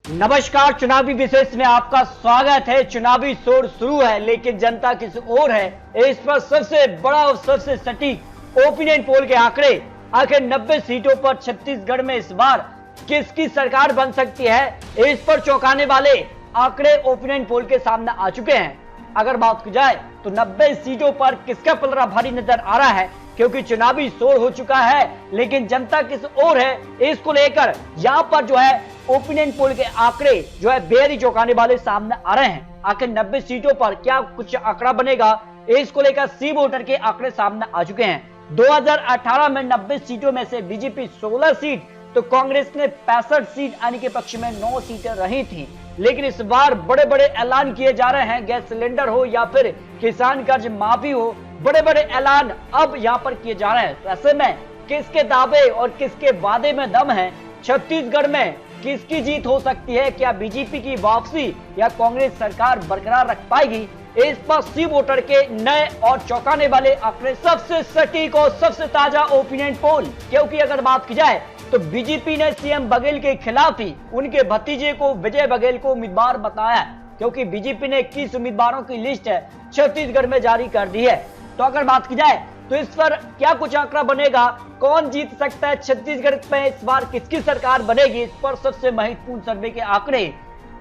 नमस्कार, चुनावी विशेष में आपका स्वागत है। चुनावी शोर शुरू है लेकिन जनता किस ओर है, इस पर सबसे बड़ा और सबसे सटीक ओपिनियन पोल के आंकड़े। आखिर 90 सीटों पर छत्तीसगढ़ में इस बार किसकी सरकार बन सकती है, इस पर चौंकाने वाले आंकड़े ओपिनियन पोल के सामने आ चुके हैं। अगर बात की जाए तो 90 सीटों पर किसका पलड़ा भारी नजर आ रहा है, क्योंकि चुनावी शोर हो चुका है लेकिन जनता किस ओर है, इसको लेकर यहाँ पर जो है ओपिनियन पोल के आंकड़े जो है बेहद ही चौंकाने वाले सामने आ रहे हैं। आखिर 90 सीटों पर क्या कुछ आंकड़ा बनेगा, इसको लेकर सी वोटर के आंकड़े सामने आ चुके हैं। 2018 में 90 सीटों में से बीजेपी 16 सीट तो कांग्रेस ने 65 सीट आने के पक्ष में 9 सीटें रही थी। लेकिन इस बार बड़े बड़े ऐलान किए जा रहे हैं, गैस सिलेंडर हो या फिर किसान कर्ज माफी हो, बड़े बड़े ऐलान अब यहाँ पर किए जा रहे हैं। तो ऐसे में किसके दावे और किसके वादे में दम है, छत्तीसगढ़ में किसकी जीत हो सकती है, क्या बीजेपी की वापसी या कांग्रेस सरकार बरकरार रख पाएगी, इस पर सी वोटर के नए और चौंकाने वाले आंकड़े, सबसे सटीक और सबसे ताजा ओपिनियन पोल। क्योंकि अगर बात की जाए तो बीजेपी ने सीएम बघेल के खिलाफ ही उनके भतीजे को विजय बघेल को उम्मीदवार बताया, क्योंकि बीजेपी ने 21 उम्मीदवारों की लिस्ट है छत्तीसगढ़ में जारी कर दी है। तो अगर बात की जाए तो इस पर क्या कुछ आंकड़ा बनेगा, कौन जीत सकता है छत्तीसगढ़ में, इस बार किसकी सरकार बनेगी, इस पर सबसे महत्वपूर्ण सर्वे के आंकड़े।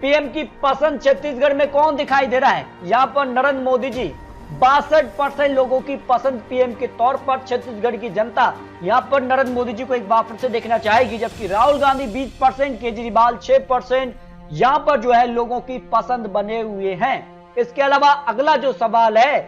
पीएम की पसंद छत्तीसगढ़ में कौन दिखाई दे रहा है, यहाँ पर नरेंद्र मोदी जी 62% लोगों की पसंद पीएम के तौर पर छत्तीसगढ़ की जनता यहाँ पर नरेंद्र मोदी जी को एक बार फिर से देखना चाहेगी, जबकि राहुल गांधी 20%, केजरीवाल 6% यहाँ पर जो है लोगों की पसंद बने हुए हैं। इसके अलावा अगला जो सवाल है,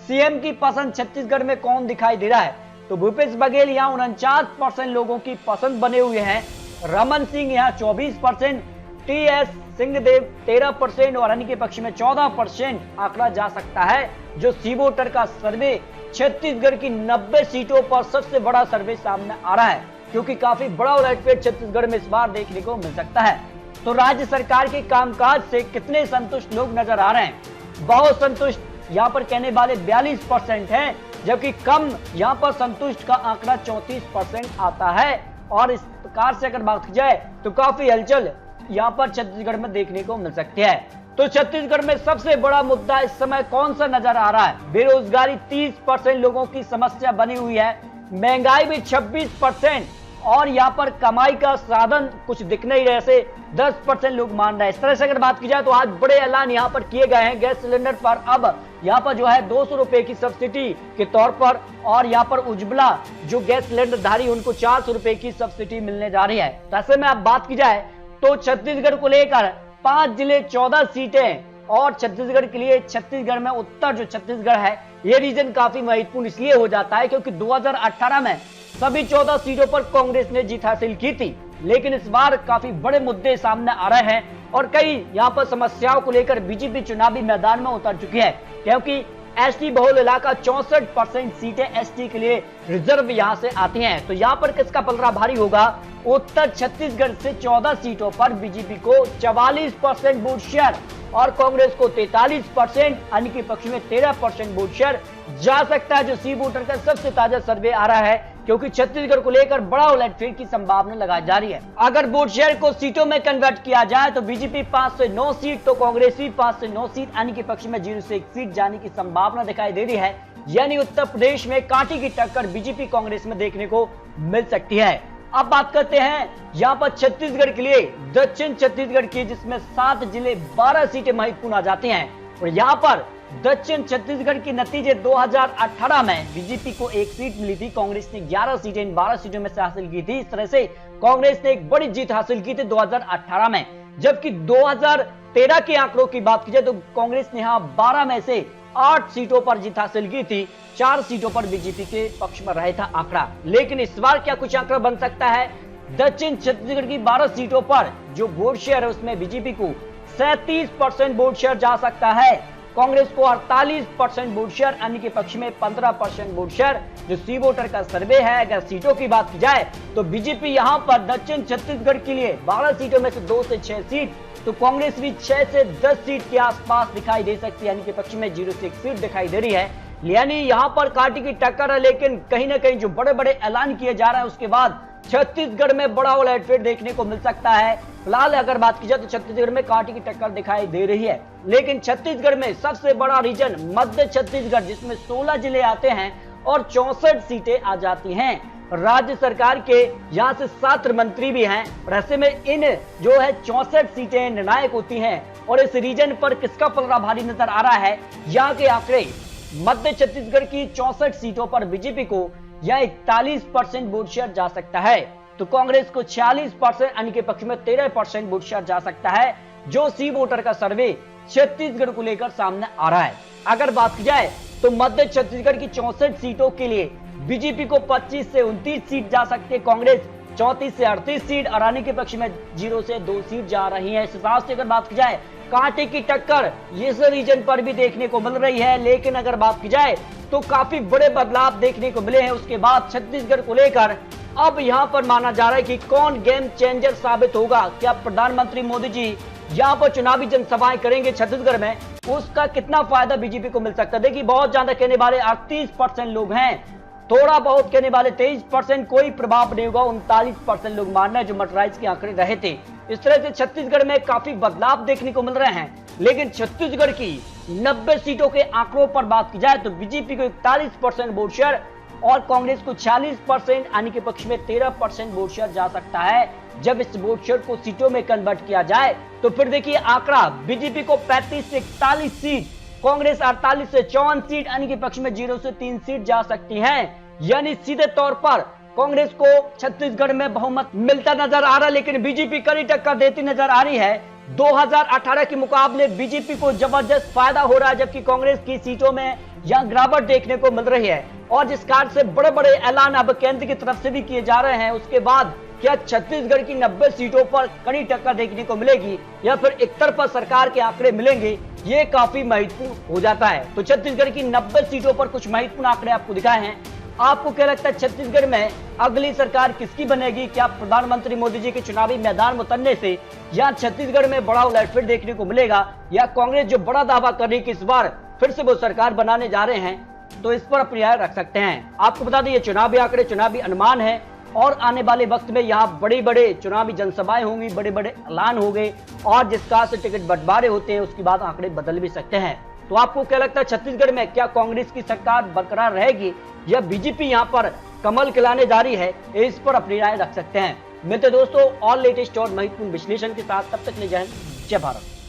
सीएम की पसंद छत्तीसगढ़ में कौन दिखाई दे रहा है, तो भूपेश बघेल यहाँ 49% लोगों की पसंद बने हुए हैं, रमन सिंह यहाँ 24%, टीएस सिंहदेव 13% और अन्य के पक्ष में 14% आंकड़ा जा सकता है। जो सी वोटर का सर्वे छत्तीसगढ़ की 90 सीटों पर सबसे बड़ा सर्वे सामने आ रहा है, क्योंकि काफी बड़ा उलटफेर छत्तीसगढ़ में इस बार देखने को मिल सकता है। तो राज्य सरकार के कामकाज से कितने संतुष्ट लोग नजर आ रहे हैं, बहुत संतुष्ट यहाँ पर कहने वाले 42% हैं, जबकि कम यहाँ पर संतुष्ट का आंकड़ा 34% आता है। और इस प्रकार से अगर बात की जाए तो काफी हलचल यहाँ पर छत्तीसगढ़ में देखने को मिल सकती है। तो छत्तीसगढ़ में सबसे बड़ा मुद्दा इस समय कौन सा नजर आ रहा है, बेरोजगारी 30% लोगों की समस्या बनी हुई है, महंगाई भी 26% और यहाँ पर कमाई का साधन कुछ दिख नहीं रहे, ऐसे 10% लोग मान रहे हैं। इस तरह से अगर बात की जाए तो आज बड़े ऐलान यहाँ पर किए गए हैं गैस सिलेंडर पर। अब यहाँ पर जो है 200 रुपए की सब्सिडी के तौर पर, और यहाँ पर उज्ज्वला जो गैस सिलेंडर धारी उनको 400 रुपए की सब्सिडी मिलने जा रही है। तो ऐसे में अब बात की जाए तो छत्तीसगढ़ को लेकर 5 जिले 14 सीटें, और छत्तीसगढ़ के लिए छत्तीसगढ़ में उत्तर जो छत्तीसगढ़ है ये रीजन काफी महत्वपूर्ण इसलिए हो जाता है क्योंकि 2018 में सभी 14 सीटों पर कांग्रेस ने जीत हासिल की थी। लेकिन इस बार काफी बड़े मुद्दे सामने आ रहे हैं और कई यहाँ पर समस्याओं को लेकर बीजेपी चुनावी मैदान में उतर चुकी है, क्योंकि एसटी बहुल इलाका 64% सीटें एसटी के लिए रिजर्व यहाँ से आती हैं। तो यहाँ पर किसका पलड़ा भारी होगा, उत्तर छत्तीसगढ़ से 14 सीटों पर बीजेपी को 44% वोट शेयर और कांग्रेस को 43%, अन्य के पक्ष में 13% वोट शेयर जा सकता है, जो सी वोटर का सबसे ताजा सर्वे आ रहा है, क्योंकि छत्तीसगढ़ को लेकर बड़ा उलटफेर की संभावना लगाई जा रही है। अगर वोट शेयर को सीटों में कन्वर्ट किया जाए तो बीजेपी 5 से 9 सीट तो कांग्रेस भी 5 से 9 सीट, अन्य के पक्ष में 0 से 1 सीट जाने की संभावना दिखाई दे रही है। यानी उत्तर प्रदेश में कांटे की टक्कर बीजेपी कांग्रेस में देखने को मिल सकती है। अब बात करते हैं यहाँ पर छत्तीसगढ़ के लिए दक्षिण छत्तीसगढ़ की, जिसमें 7 जिले 12 सीटें महत्वपूर्ण आ जाती हैं। और यहाँ पर दक्षिण छत्तीसगढ़ के नतीजे 2018 में बीजेपी को 1 सीट मिली थी, कांग्रेस ने 11 सीटें इन 12 सीटों में से हासिल की थी। इस तरह से कांग्रेस ने एक बड़ी जीत हासिल की थी 2018 में, जबकि 2013 के आंकड़ों की बात की जाए तो कांग्रेस ने यहाँ 12 में से 8 सीटों पर जीत हासिल की थी, 4 सीटों पर बीजेपी के पक्ष में रहा था आंकड़ा। लेकिन इस बार क्या कुछ आंकड़ा बन सकता है, दक्षिण छत्तीसगढ़ की 12 सीटों पर जो वोट शेयर है उसमें बीजेपी को 37% वोट शेयर जा सकता है, कांग्रेस को 48% वोट शेयर, अन्य के पक्ष में 15% वोट शेयर, जो सी वोटर का सर्वे है। अगर सीटों की बात की जाए तो बीजेपी यहां पर दक्षिण छत्तीसगढ़ के लिए 12 सीटों में से 2 से 6 सीट, तो कांग्रेस भी 6 से 10 सीट के आसपास दिखाई दे सकती है, यानी कि पक्ष में 0 से 1 सीट दिखाई दे रही है। यानी यहाँ पर कांटे की टक्कर है, लेकिन कहीं ना कहीं जो बड़े बड़े ऐलान किए जा रहे हैं उसके बाद छत्तीसगढ़ में बड़ा उलटफेर देखने को मिल सकता है। फिलहाल अगर बात की जाए तो छत्तीसगढ़ में कांटे की टक्कर दिखाई दे रही है, लेकिन छत्तीसगढ़ में सबसे बड़ा रीजन मध्य छत्तीसगढ़, जिसमें 16 जिले आते हैं और 64 सीटें आ जाती हैं। राज्य सरकार के यहाँ से 7 मंत्री भी हैं और ऐसे में इन जो है 64 सीटें निर्णायक होती हैं। और इस रीजन पर किसका पलड़ा भारी नजर आ रहा है, यहाँ के आंकड़े मध्य छत्तीसगढ़ की 64 सीटों पर बीजेपी को या 41% वोट शेयर जा सकता है, तो कांग्रेस को 46% यानी के पक्ष में 13% वोट शेयर जा सकता है, जो सी वोटर का सर्वे छत्तीसगढ़ को लेकर सामने आ रहा है। अगर बात की जाए तो मध्य छत्तीसगढ़ की 64 सीटों के लिए बीजेपी को 25 से 29 सीट जा सकती है, कांग्रेस 34 से 38 सीट, अरानी के पक्ष में 0 से 2 सीट जा रही है। इस हिसाब से अगर बात की जाए कांटे की टक्कर इस रीजन पर भी देखने को मिल रही है, लेकिन अगर बात की जाए तो काफी बड़े बदलाव देखने को मिले हैं उसके बाद छत्तीसगढ़ को लेकर। अब यहां पर माना जा रहा है कि कौन गेम चेंजर साबित होगा, क्या प्रधानमंत्री मोदी जी यहां पर चुनावी जनसभाएं करेंगे छत्तीसगढ़ में, उसका कितना फायदा बीजेपी को मिल सकता है। देखिए बहुत ज्यादा कहने वाले 38% लोग हैं, थोड़ा बहुत कहने वाले 23%, कोई प्रभाव नहीं होगा 39% लोग मानना है, जो मटराइज के आंकड़े रहे थे। इस तरह से छत्तीसगढ़ में काफी बदलाव देखने को मिल रहे हैं, लेकिन छत्तीसगढ़ की 90 सीटों के आंकड़ों पर बात की जाए तो बीजेपी को 41% वोट शेयर और कांग्रेस को 46% यानी के पक्ष में 13% वोट शेयर जा सकता है। जब इस वोट शेयर को सीटों में कन्वर्ट किया जाए तो फिर देखिए आंकड़ा बीजेपी को 35 से 41 सीट, कांग्रेस 48 से 54 सीट यानी के पक्ष में 0 से 3 सीट जा सकती है। यानी सीधे तौर पर कांग्रेस को छत्तीसगढ़ में बहुमत मिलता नजर आ रहा है, लेकिन बीजेपी कड़ी टक्कर देती नजर आ रही है। 2018 के मुकाबले बीजेपी को जबरदस्त फायदा हो रहा है, जबकि कांग्रेस की सीटों में यहां गिरावट देखने को मिल रही है। और जिस कारण से बड़े बड़े ऐलान अब केंद्र की तरफ से भी किए जा रहे हैं, उसके बाद क्या छत्तीसगढ़ की 90 सीटों पर कड़ी टक्कर देखने को मिलेगी या फिर एक तरफा सरकार के आंकड़े मिलेंगे, ये काफी महत्वपूर्ण हो जाता है। तो छत्तीसगढ़ की 90 सीटों पर कुछ महत्वपूर्ण आंकड़े आपको दिखाए हैं। आपको क्या लगता है छत्तीसगढ़ में अगली सरकार किसकी बनेगी? क्या प्रधानमंत्री मोदी जी के चुनावी मैदान में उतरने से या छत्तीसगढ़ में बड़ा उलटफेर देखने को मिलेगा, या कांग्रेस जो बड़ा दावा कर रही है कि इस बार फिर से वो सरकार बनाने जा रहे हैं, तो इस पर अपनी राय रख सकते हैं। आपको बता दें ये चुनावी आंकड़े, चुनावी अनुमान है और आने वाले वक्त में यहाँ बड़े बड़े चुनावी जनसभाएं होंगी, बड़े बड़े ऐलान होंगे और जिस कारण से टिकट बंटवारे होते हैं उसके बाद आंकड़े बदल भी सकते हैं। तो आपको क्या लगता है छत्तीसगढ़ में क्या कांग्रेस की सरकार बरकरार रहेगी या बीजेपी यहाँ पर कमल खिलाने जा रही है? इस पर अपनी राय रख सकते हैं। मिलते दोस्तों और लेटेस्ट और महत्वपूर्ण विश्लेषण के साथ, तब तक ले जाए, जय भारत।